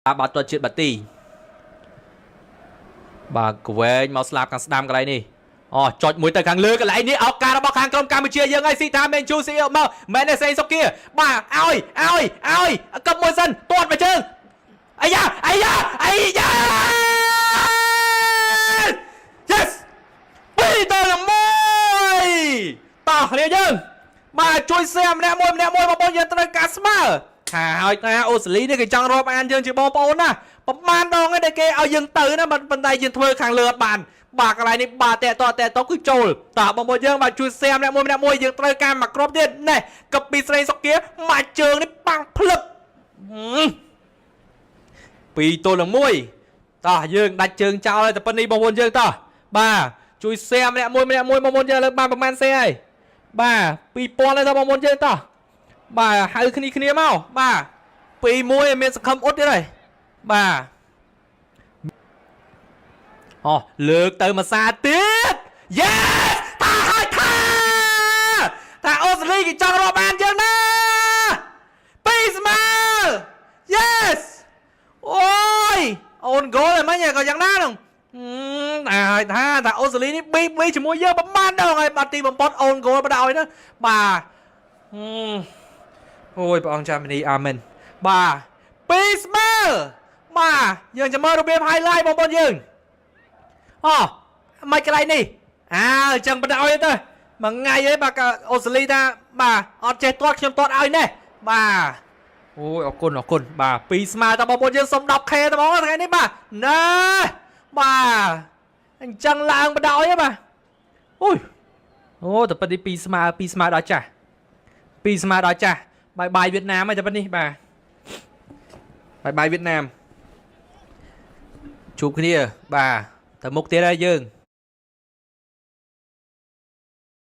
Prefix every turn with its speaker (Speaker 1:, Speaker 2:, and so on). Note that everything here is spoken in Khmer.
Speaker 1: បាត់ទាត់ជាតិបាទីបាទកវែងមកស្លាប់ខាងស្ដាំកន្លែងនេះអូចុចមួយទៅខាងលើកន្លែងនេះឱកាសរបស់ខាងក្រុមកម្ពុជាយើងហើយស៊ីថាមេនជូស៊ីមកមែនទេសេសុគាបាទឲ្យកឹបមួយសិនទាត់មកជើងអាយ៉ា yes ពីរទៅមួយតោះគ្នាយើងបាទជួយសែម្នាក់មួយបងប្អូនយើងត្រូវការស្មើថាហើយថាអូស្ត្រាលីនេះគេចង់រាប់អានយើងជាបងប្អូនណាប្រហែលដងឯងគេឲ្យយើងទៅណាប៉ុន្តែយើងធ្វើខាងលើអត់បានបាទកន្លែងនេះបាទតែតគឺចូលតើបងប្អូនយើងបាទជួយសែម្នាក់មួយយើងត្រូវការមកគ្រាប់ទៀតណែកពីស្រីសុគាមកជើងនេះប៉ាំងភ្លឹប2 ទល់នឹង 1តោះយើងដាច់ជើងចោលហើយតែប៉ុណ្្នេះបងប្អូនយើងតោះបាទជួយសែម្នាក់មួយបងប្អូនយើងលើបានប្រហែលសេហើយបាទ2000ហើយតើបងប្អូនយើងតោះបាទហៅគ្នាមកបាទ2-1មានសង្ឃឹមអ៊ុតទៀតហើយបាទអូលើកទៅមួយសាទៀត yes តាហើយថាអូស្ត្រាលីគេចង់រាប់អានយើងណាពីស្មើ yes អូយអូនហ្គោលហ្នឹងក៏យ៉ាងណាហ្នឹងហើយថាអូស្ត្រាលីនេះប៊ីជាមួយយើងប្រហែលដល់ហើយបាត់ទីបំផុតអូនហ្គោលបដ ாய் ណាបាទអូយព្រះអង្គចាស់មនីអាមែនបាទពីស្មើបាទយើងចាំមើលរបៀប highlight បងប្អូនយើងអូមិនកន្លែងនេះអញ្ចឹងបដ ாய் ទៅមួយថ្ងៃឯងបាទអូស្ត្រាលីថាបាទអត់ចេះទាត់ខ្ញុំទាត់ឲ្យណែបាទអូយអរគុណបាទពីស្មើតើបងប្អូនយើងសុំ 10k តើបងថ្ងៃនេះបាទណែបាទអញ្ចឹងឡើងបដ ாய் ហ៎បាទអូតែប៉ុណ្្នេះពីស្មើដល់ចាស់បាយវៀតណាមហើយតែប៉ុណ្្នេះបាទបាយវៀតណាមជួបគ្នាបាទទៅមុខទៀតហើយយើង